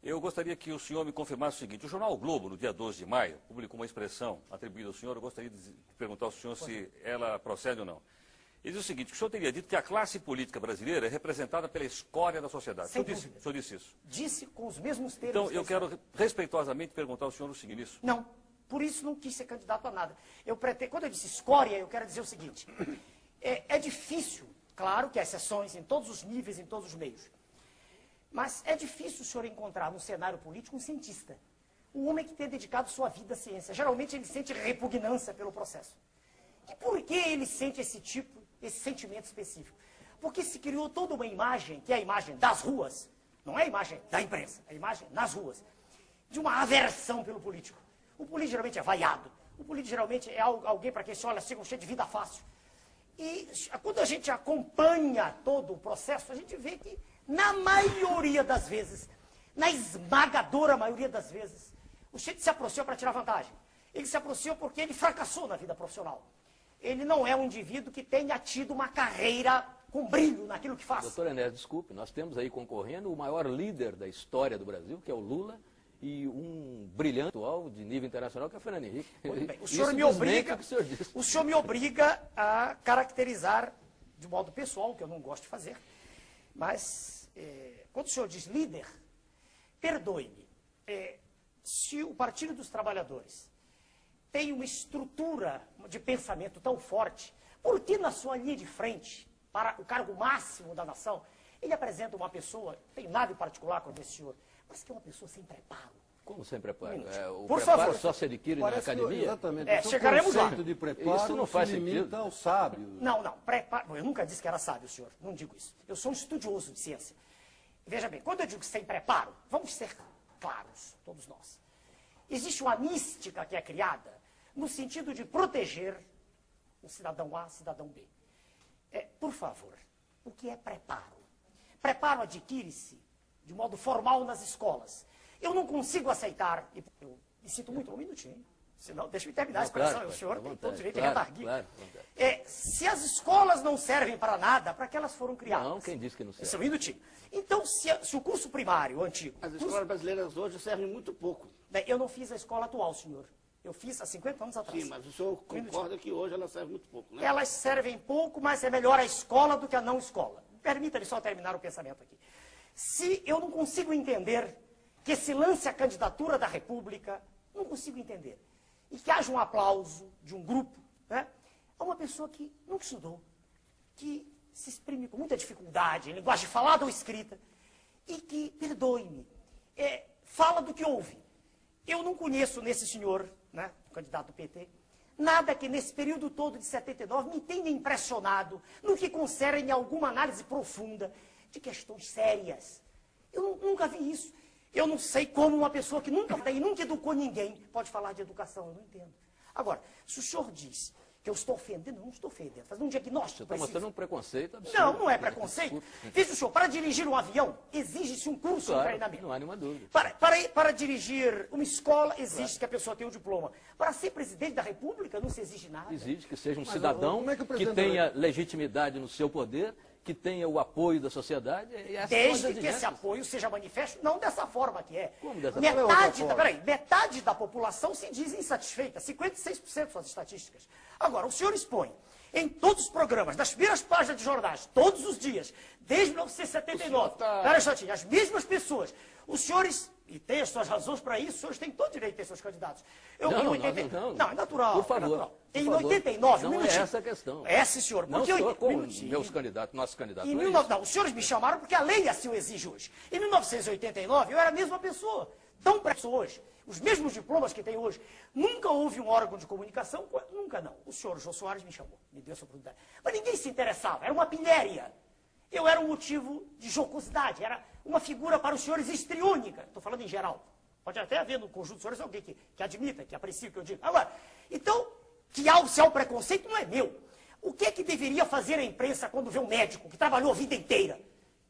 Eu gostaria que o senhor me confirmasse o seguinte: o jornal o Globo, no dia 12 de maio, publicou uma expressão atribuída ao senhor. Eu gostaria de perguntar ao senhor se ela procede ou não. Ele diz o seguinte: o senhor teria dito que a classe política brasileira é representada pela escória da sociedade. O senhor disse isso? Disse com os mesmos termos. Então, eu quero respeitosamente perguntar ao senhor o seguinte: isso? Não, por isso não quis ser candidato a nada. Quando eu disse escória, eu quero dizer o seguinte: é difícil, claro que há exceções em todos os níveis, em todos os meios, mas é difícil o senhor encontrar no cenário político um cientista, um homem que tenha dedicado sua vida à ciência. Geralmente ele sente repugnância pelo processo. E por que ele sente esse sentimento específico? Porque se criou toda uma imagem, que é a imagem das ruas, não é a imagem da imprensa, é a imagem nas ruas, de uma aversão pelo político. O político geralmente é vaiado, o político geralmente é alguém para quem se olha assim, cheio de vida fácil. E quando a gente acompanha todo o processo, a gente vê que, na maioria das vezes, na esmagadora maioria das vezes, o sujeito se aproxima para tirar vantagem. Ele se aproxima porque ele fracassou na vida profissional. Ele não é um indivíduo que tenha tido uma carreira com brilho naquilo que faz. Doutor Enéas, desculpe, nós temos aí concorrendo o maior líder da história do Brasil, que é o Lula, e um brilhante atual de nível internacional, que é o Fernando Henrique. Muito bem. O senhor me obriga a caracterizar de modo pessoal, que eu não gosto de fazer, mas quando o senhor diz líder, perdoe-me, se o Partido dos Trabalhadores tem uma estrutura de pensamento tão forte, por que na sua linha de frente, para o cargo máximo da nação, ele apresenta uma pessoa, não tem nada em particular com esse senhor, mas que é uma pessoa sem preparo. Como sem preparo? O por preparo favor. Só se adquire na academia? Exatamente. Chegaremos lá. De preparo, isso não faz sentido. Ao sábio. Não, preparo. Eu nunca disse que era sábio, senhor. Não digo isso. Eu sou um estudioso de ciência. Veja bem, quando eu digo sem preparo, vamos ser claros, todos nós. Existe uma mística que é criada no sentido de proteger o cidadão A, cidadão B. Por favor, o que é preparo? Preparo adquire-se de modo formal nas escolas. Eu não consigo aceitar, eu me sinto muito, um minutinho, senão, deixa eu terminar a expressão, claro, o senhor tem todo o direito de claro, redarguir. claro. Se as escolas não servem para nada, para que elas foram criadas? Não, quem disse que não serve? Só um minutinho. Então, se o curso primário, o antigo... As escolas brasileiras hoje servem muito pouco. Eu não fiz a escola atual, senhor. Eu fiz há 50 anos atrás. Sim, mas o senhor concorda que hoje ela serve muito pouco, né? Elas servem pouco, mas é melhor a escola do que a não escola. Permita-me só terminar o pensamento aqui. Se eu não consigo entender que se lance a candidatura da República, não consigo entender, e que haja um aplauso de um grupo, né, a uma pessoa que nunca estudou, que se exprime com muita dificuldade, em linguagem falada ou escrita, e que, perdoe-me, fala do que ouve. Eu não conheço nesse senhor, né, o candidato do PT, nada que nesse período todo de 79 me tenha impressionado no que concerne alguma análise profunda de questões sérias. Eu nunca vi isso. Eu não sei como uma pessoa que nunca educou ninguém pode falar de educação, eu não entendo. Agora, se o senhor diz que eu estou ofendendo, não estou ofendendo, fazendo um diagnóstico. Você está mostrando um preconceito absurdo. Não, não é preconceito. Veja o senhor, para dirigir um avião, exige-se um curso de treinamento. Não há nenhuma dúvida. Para dirigir uma escola, exige que a pessoa tenha um diploma. Para ser presidente da República, não se exige nada. Exige que seja um cidadão que tenha legitimidade no seu poder, que tenha o apoio da sociedade. Desde que esse apoio seja manifesto, não dessa forma que é. Como dessa forma? Metade da população se diz insatisfeita, 56% são as estatísticas. Agora, o senhor expõe em todos os programas, nas primeiras páginas de jornais, todos os dias, desde 1979, as mesmas pessoas, os senhores, e tem as suas razões para isso, os senhores têm todo o direito de ter seus candidatos. Não, é natural. Por favor. É natural. Em 89, não é essa a questão. Sim, senhor. Não sou como meus candidatos, nossos candidatos. Não, os senhores me chamaram porque a lei assim o exige hoje. Em 1989, eu era a mesma pessoa, tão preso hoje. Os mesmos diplomas que tem hoje. Nunca houve um órgão de comunicação, nunca não. O senhor Jô Soares me chamou, me deu essa oportunidade. Mas ninguém se interessava, era uma pilhéria. Eu era um motivo de jocosidade, era uma figura para os senhores histriônica. Estou falando em geral. Pode até haver no conjunto dos senhores alguém que admita, que aprecie o que eu digo. Agora, então, se há o preconceito, não é meu. O que é que deveria fazer a imprensa quando vê um médico que trabalhou a vida inteira,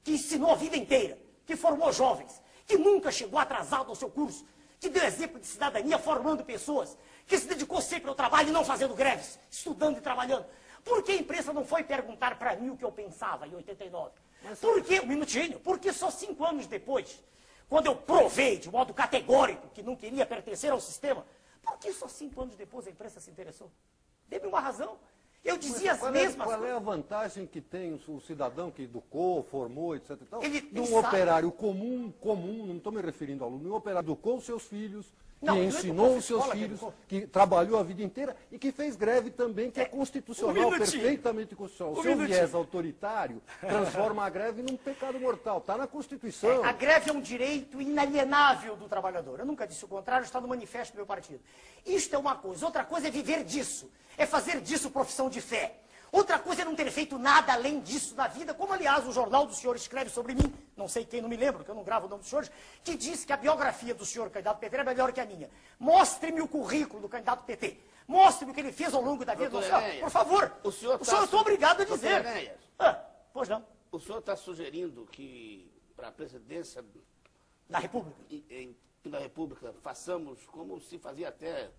que ensinou a vida inteira, que formou jovens, que nunca chegou atrasado ao seu curso, que deu exemplo de cidadania formando pessoas, que se dedicou sempre ao trabalho e não fazendo greves, estudando e trabalhando? Por que a imprensa não foi perguntar para mim o que eu pensava em 89? Por que, um minutinho, porque só 5 anos depois, quando eu provei de modo categórico que não queria pertencer ao sistema, por que só 5 anos depois a imprensa se interessou? Dê-me uma razão. Eu dizia as mesmas coisas. Qual é a vantagem que tem o cidadão que educou, formou, etc. E tal, de um operário comum, não estou me referindo ao aluno, um operário que educou os seus filhos, que ensinou os seus filhos, que trabalhou a vida inteira e que fez greve também, que é constitucional, perfeitamente constitucional. O seu viés autoritário transforma a greve num pecado mortal. Está na Constituição. A greve é um direito inalienável do trabalhador. Eu nunca disse o contrário, está no manifesto do meu partido. Isto é uma coisa. Outra coisa é viver disso. É fazer disso profissão de fé. Outra coisa é não ter feito nada além disso na vida, como, aliás, o jornal do senhor escreve sobre mim, não sei quem, não me lembro, que eu não gravo o nome dos senhores, que diz que a biografia do senhor candidato PT é melhor que a minha. Mostre-me o currículo do candidato PT. Mostre-me o que ele fez ao longo da vida do senhor. Por favor. O senhor eu estou obrigado a dizer. Pois não. O senhor está sugerindo que, para a presidência da República, da República, façamos como se fazia até,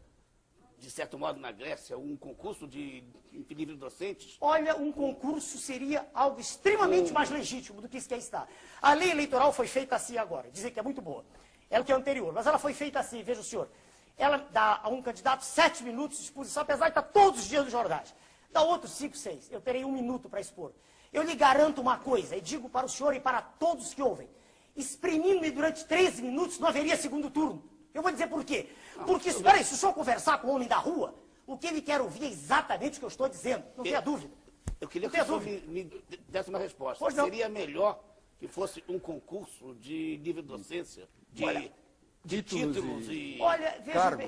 de certo modo, na Grécia, um concurso de livros docentes? Olha, um concurso seria algo extremamente mais legítimo do que isso que está. A lei eleitoral foi feita assim agora, dizer que é muito boa. Ela que é anterior, mas ela foi feita assim, veja o senhor. Ela dá a um candidato 7 minutos de exposição, apesar de estar todos os dias nos jornais. Dá outros 5, 6. Eu terei 1 minuto para expor. Eu lhe garanto uma coisa, e digo para o senhor e para todos que ouvem. Exprimindo-me durante 13 minutos, não haveria segundo turno. Eu vou dizer por quê. Porque, espera aí, se o senhor conversar com o homem da rua, o que ele quer ouvir é exatamente o que eu estou dizendo. Não tenha dúvida. Eu queria que o senhor me desse uma resposta. Seria melhor que fosse um concurso de livre docência, de títulos e... Olha,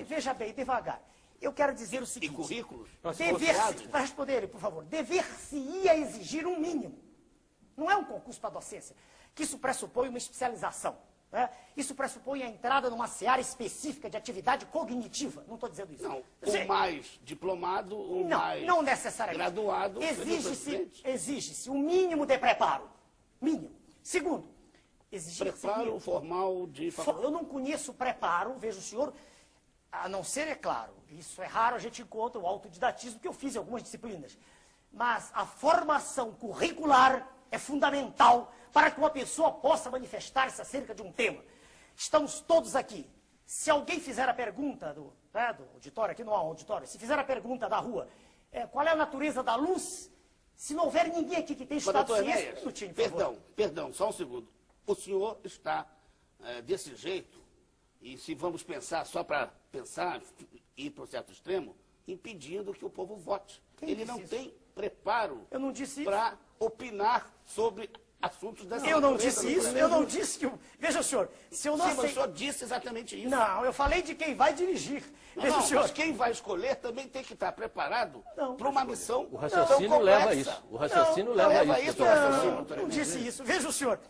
veja bem, devagar. Eu quero dizer o seguinte... E currículos? Para responder ele, por favor. Dever-se-ia exigir um mínimo. Não é um concurso para docência. Que isso pressupõe uma especialização. Né? Isso pressupõe a entrada numa seara específica de atividade cognitiva. Não estou dizendo isso. Não, o mais diplomado, o mais não necessariamente. Graduado... Exige-se um mínimo de preparo. Mínimo. Segundo, preparo formal de... Eu não conheço preparo, veja o senhor, a não ser, é claro, isso é raro, a gente encontra o autodidatismo que eu fiz em algumas disciplinas. Mas a formação curricular é fundamental para que uma pessoa possa manifestar-se acerca de um tema. Estamos todos aqui. Se alguém fizer a pergunta do auditório, aqui não há um auditório, se fizer a pergunta da rua, qual é a natureza da luz, se não houver ninguém aqui que tenha estudado ciência... Perdão, só um segundo. O senhor está desse jeito, e se vamos pensar só para pensar, ir para um certo extremo, impedindo que o povo vote. Ele não tem preparo para opinar sobre assuntos dessa Eu não disse isso, eu não disse que... Veja, senhor, se eu não sei... o senhor disse exatamente isso. Não, eu falei de quem vai dirigir. Veja, senhor... Mas quem vai escolher também tem que estar preparado para uma missão. O raciocínio leva a isso. O raciocínio leva a isso. Não disse isso. Veja o senhor...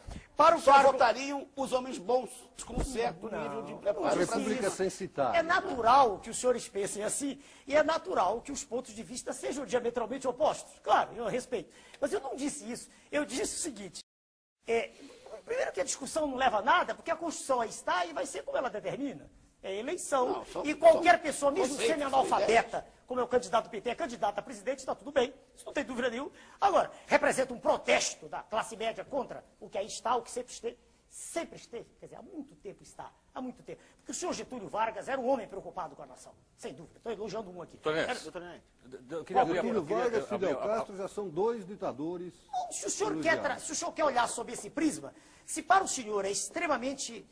Só votariam os homens bons, com certo nível de preparo. A República sensitária. É natural que os senhores pensem assim, e é natural que os pontos de vista sejam diametralmente opostos. Claro, eu respeito. Mas eu não disse isso. Eu disse o seguinte. Primeiro que a discussão não leva a nada, porque a Constituição aí está e vai ser como ela determina. É eleição. E qualquer pessoa, mesmo semi-analfabeta, como é o candidato do PT, é candidato a presidente, está tudo bem. Isso não tem dúvida nenhuma. Agora, representa um protesto da classe média contra o que aí está, o que sempre esteve. Sempre esteve, quer dizer, há muito tempo está. Há muito tempo. Porque o senhor Getúlio Vargas era um homem preocupado com a nação. Sem dúvida. Estou elogiando um aqui. Getúlio Vargas e Fidel Castro já são 2 ditadores. Se o senhor quer olhar sob esse prisma, se para o senhor é extremamente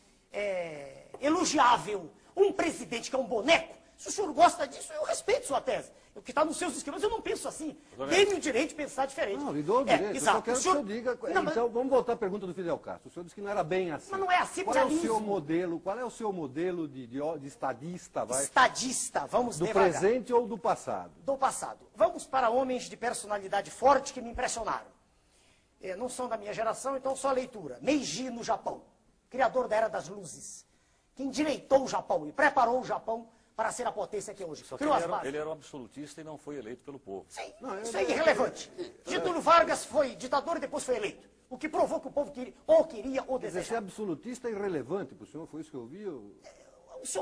elogiável um presidente que é um boneco, se o senhor gosta disso, eu respeito sua tese. O que está nos seus esquemas, eu não penso assim. Dê-me o direito de pensar diferente. Não, lhe dou o direito. Eu só quero que o senhor diga... Então, vamos voltar à pergunta do Fidel Castro. O senhor disse que não era bem assim. Mas não é assim, qual é o seu modelo de estadista? Estadista, vamos devagar. Do presente ou do passado? Do passado. Vamos para homens de personalidade forte que me impressionaram. Não são da minha geração, então só leitura. Meiji, no Japão. Criador da Era das Luzes. Que endireitou o Japão e preparou o Japão para ser a potência que é hoje. Só que ele era um absolutista e não foi eleito pelo povo. Sim, isso é irrelevante. Getúlio Vargas foi ditador e depois foi eleito. O que provou que o povo queria ou desejava. Ser absolutista é irrelevante para o senhor, foi isso que eu vi?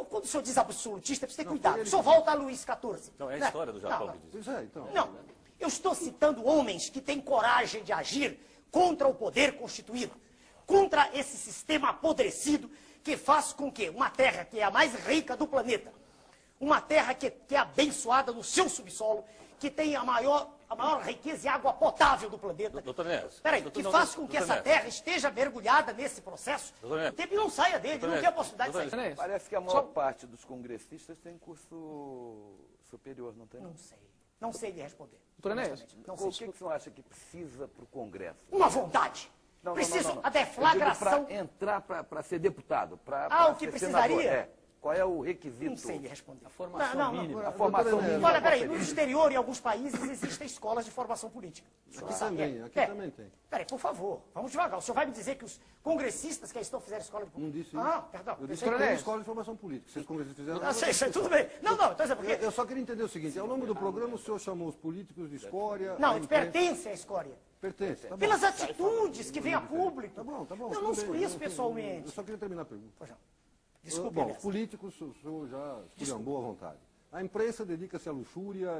Quando o senhor diz absolutista, precisa ter cuidado. O senhor volta a Luís XIV. Não, é a história do Japão que diz. Não, eu estou citando homens que têm coragem de agir contra o poder constituído. contra esse sistema apodrecido que faz com que uma terra que é a mais rica do planeta, uma terra que é abençoada no seu subsolo, que tem a maior riqueza e água potável do planeta. Doutor Neves. Peraí, que faz com que essa terra esteja mergulhada nesse processo, o tempo não saia dele, não tem a possibilidade de sair. Parece que a maior parte dos congressistas tem curso superior, não tem? Não sei. Não sei lhe responder. Doutor Enéas, O que você acha que precisa para o Congresso? Uma vontade. Preciso a deflagração. Para entrar para ser deputado, para o que ser precisaria? senador. Qual é o requisito? Não sei lhe responder. A formação mínima. A formação mínima. Olha, peraí, no exterior, em alguns países, existem escolas de formação política. Aqui também, aqui também tem. Peraí, por favor, vamos devagar. O senhor vai me dizer que os congressistas que estão fazendo escola de... Não disse isso. Ah, perdão. Eu disse que tem escola de formação política. Se os congressistas fizeram... Sei, tudo bem. Não, então é porque... Eu só queria entender o seguinte, ao longo do programa o senhor chamou os políticos de escória... Não, eles pertencem à escória. Pertence, tá bom. Pelas atitudes que vêm a público. Tá bom. Eu não os conheço pessoalmente. Eu só queria terminar a pergunta. Pois não. Desculpe, Bom, Elias. políticos, o senhor já esculhambou à vontade. A imprensa dedica-se à luxúria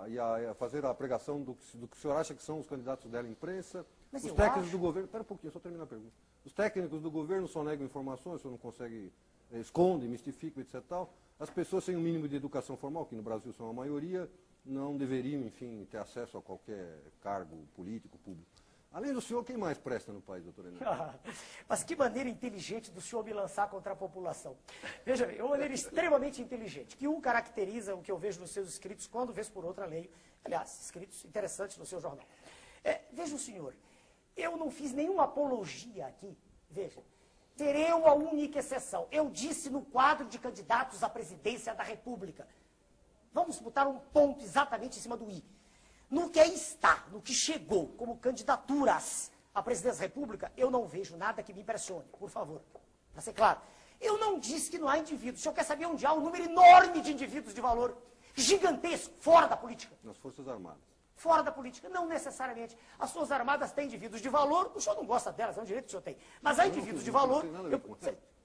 e a fazer a pregação do que o senhor acha que são os candidatos dela à imprensa. Mas os eu técnicos acho... do governo... Espera um pouquinho, só terminar a pergunta. Os técnicos do governo só negam informações, o senhor não consegue... esconde, mistifica, etc. Tal. As pessoas sem o mínimo de educação formal, que no Brasil são a maioria, não deveriam, enfim, ter acesso a qualquer cargo político, público. Além do senhor, quem mais presta no país, doutor Enéas? Mas que maneira inteligente do senhor me lançar contra a população. Veja bem, é uma maneira extremamente inteligente, que caracteriza o que eu vejo nos seus escritos, quando vez por outra leio, aliás, escritos interessantes no seu jornal. Veja o senhor, eu não fiz nenhuma apologia aqui, veja, terei uma única exceção. Eu disse no quadro de candidatos à presidência da República. Vamos botar um ponto exatamente em cima do i. No que aí está, no que chegou como candidaturas à presidência da República, eu não vejo nada que me impressione, por favor, para ser claro. Eu não disse que não há indivíduos. O senhor quer saber onde há um número enorme de indivíduos de valor, gigantesco, fora da política? Nas Forças Armadas. Fora da política, não necessariamente. As Forças Armadas têm indivíduos de valor, o senhor não gosta delas, é um direito que o senhor tem. Mas há indivíduos de valor...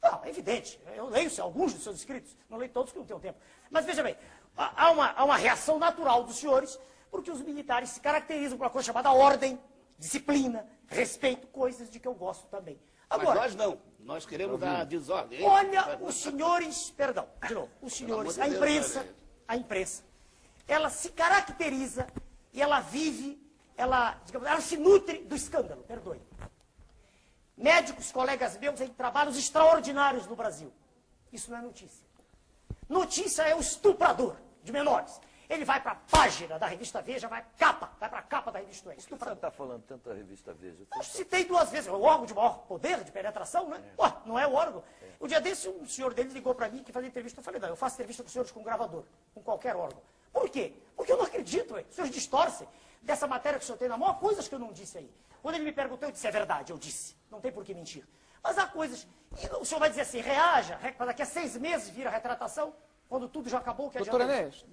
Não, é evidente, eu leio alguns dos seus escritos, não leio todos que não tenho tempo. Mas veja bem, há uma reação natural dos senhores, porque os militares se caracterizam por uma coisa chamada ordem, disciplina, respeito, coisas de que eu gosto também. Agora, mas nós não, nós queremos a desordem. Olha, os senhores, perdão, de novo, os senhores, a imprensa, ela se caracteriza e ela vive, digamos, ela se nutre do escândalo, perdoe. Médicos, colegas meus, têm trabalhos extraordinários no Brasil. Isso não é notícia. Notícia é o estuprador de menores. Ele vai para a página da revista Veja, vai para a capa da revista Veja. Por que você está falando tanto da revista Veja? Eu citei 2 vezes, o órgão de maior poder de penetração, né? Ué, não é o órgão. O dia desse, um senhor dele ligou para mim que fazia entrevista. Eu falei, não, eu faço entrevista com os senhores com gravador, com qualquer órgão. Por quê? Porque eu não acredito, os senhores distorcem dessa matéria que o senhor tem na mão, há coisas que eu não disse aí. Quando ele me perguntou, eu disse, é verdade, eu disse. Não tem por que mentir. Mas há coisas, e o senhor vai dizer assim, reaja, para daqui a 6 meses vir a retratação, quando tudo já acabou, que doutor Enéas,